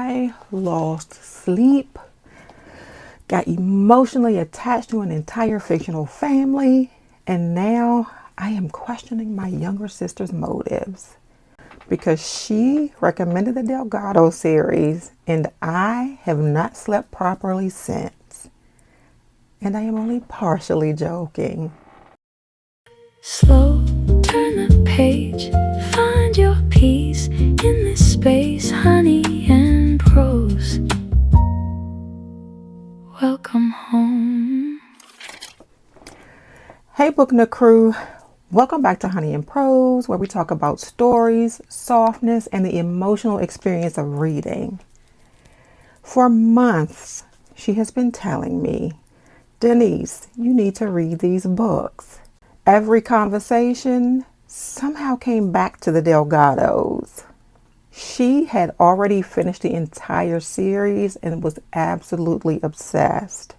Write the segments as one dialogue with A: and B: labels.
A: I lost sleep, got emotionally attached to an entire fictional family, and now I am questioning my younger sister's motives because she recommended the Delgato series and I have not slept properly since. And I am only partially joking.
B: Slow, turn the page, find your peace in this space, honey and prose. Welcome home.
A: Hey Book Nook crew, welcome back to Honey and Prose, where we talk about stories, softness, and the emotional experience of reading. For months, she has been telling me, Denise, you need to read these books. Every conversation somehow came back to the Delgatos. She had already finished the entire series and was absolutely obsessed.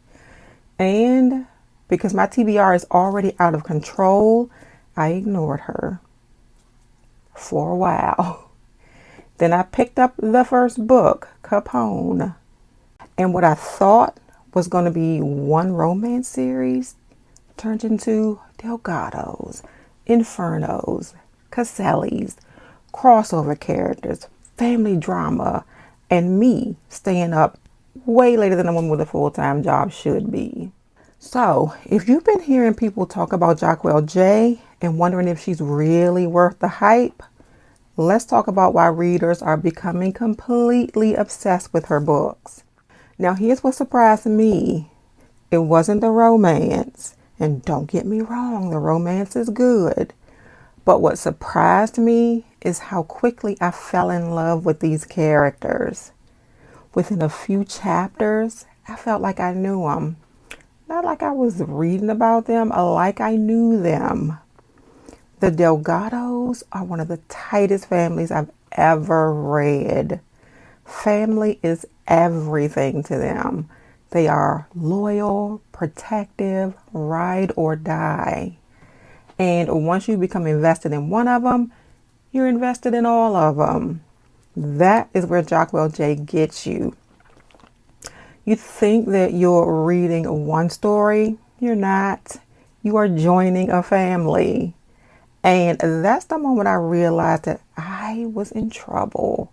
A: And because my TBR is already out of control, I ignored her for a while. Then I picked up the first book, Capone. And what I thought was going to be one romance series turned into Delgatos, Infernos, Casellis, crossover characters, family drama, and me staying up way later than a woman with a full-time job should be. So, if you've been hearing people talk about Jahquel J and wondering if she's really worth the hype, let's talk about why readers are becoming completely obsessed with her books. Now, here's what surprised me. It wasn't the romance. And don't get me wrong, the romance is good. But what surprised me is how quickly I fell in love with these characters. Within a few chapters, I felt like I knew them. Not like I was reading about them, like I knew them. The Delgatos are one of the tightest families I've ever read. Family is everything to them. They are loyal, protective, ride or die. And once you become invested in one of them, you're invested in all of them. That is where Jahquel J gets you. You think that you're reading one story. You're not. You are joining a family. And that's the moment I realized that I was in trouble.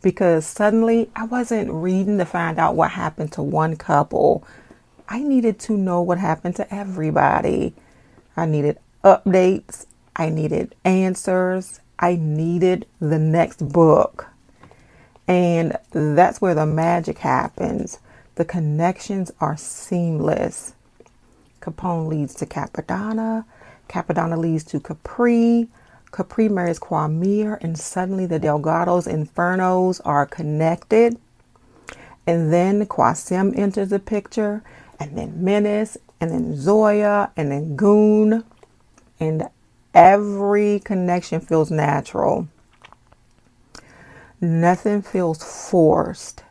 A: Because suddenly I wasn't reading to find out what happened to one couple. I needed to know what happened to everybody. I needed updates. I needed answers. I needed the next book. And that's where the magic happens. The connections are seamless. Capone leads to Capadonna. Capadonna leads to Capri. Capri marries Quasim, and suddenly the Delgatos Infernos are connected. And then Quasim enters the picture, and then Menace, and then Zoya, and then Goon. And every connection feels natural. Nothing feels forced.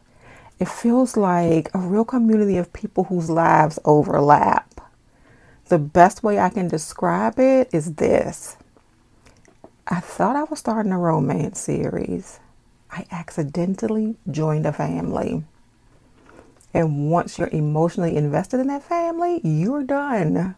A: It feels like a real community of people whose lives overlap. The best way I can describe it is this. I thought I was starting a romance series. I accidentally joined a family. And once you're emotionally invested in that family, you're done.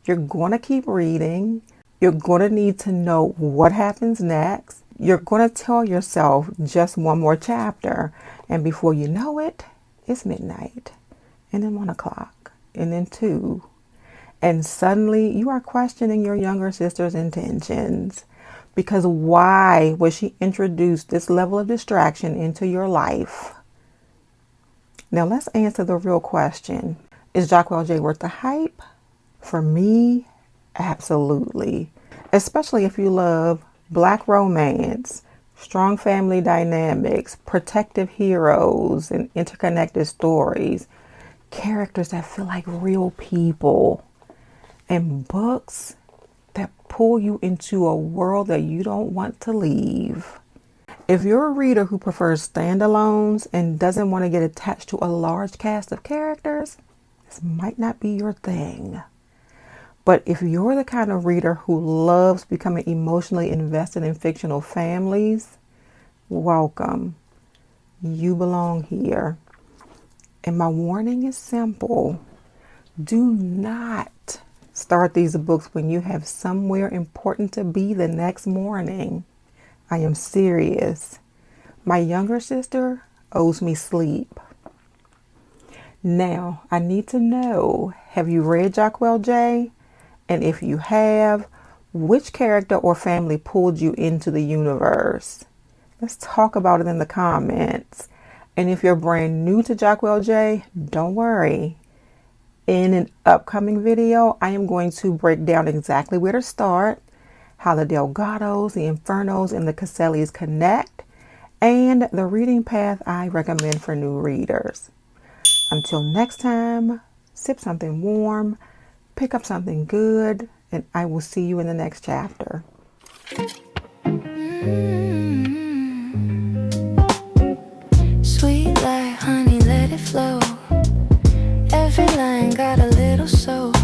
A: You're going to keep reading. You're going to need to know what happens next. You're going to tell yourself just one more chapter. And before you know it, it's midnight. And then 1 o'clock. And then 2. And suddenly you are questioning your younger sister's intentions. Because why would she introduce this level of distraction into your life? Now let's answer the real question. Is Jahquel J worth the hype? For me, absolutely. Especially if you love Black romance, strong family dynamics, protective heroes, and interconnected stories. Characters that feel like real people. And books that pull you into a world that you don't want to leave. If you're a reader who prefers standalones and doesn't want to get attached to a large cast of characters, this might not be your thing. But if you're the kind of reader who loves becoming emotionally invested in fictional families, welcome. You belong here. And my warning is simple. Do not start these books when you have somewhere important to be the next morning. I am serious. My younger sister owes me sleep. Now, I need to know, have you read Jahquel J? And if you have, which character or family pulled you into the universe? Let's talk about it in the comments. And if you're brand new to Jahquel J, don't worry. In an upcoming video, I am going to break down exactly where to start, how the Delgatos, the Infernos, and the Casellis connect, and the reading path I recommend for new readers. Until next time, sip something warm, pick up something good, and I will see you in the next chapter.
B: Sweet like honey, let it flow. Every line got a little soul.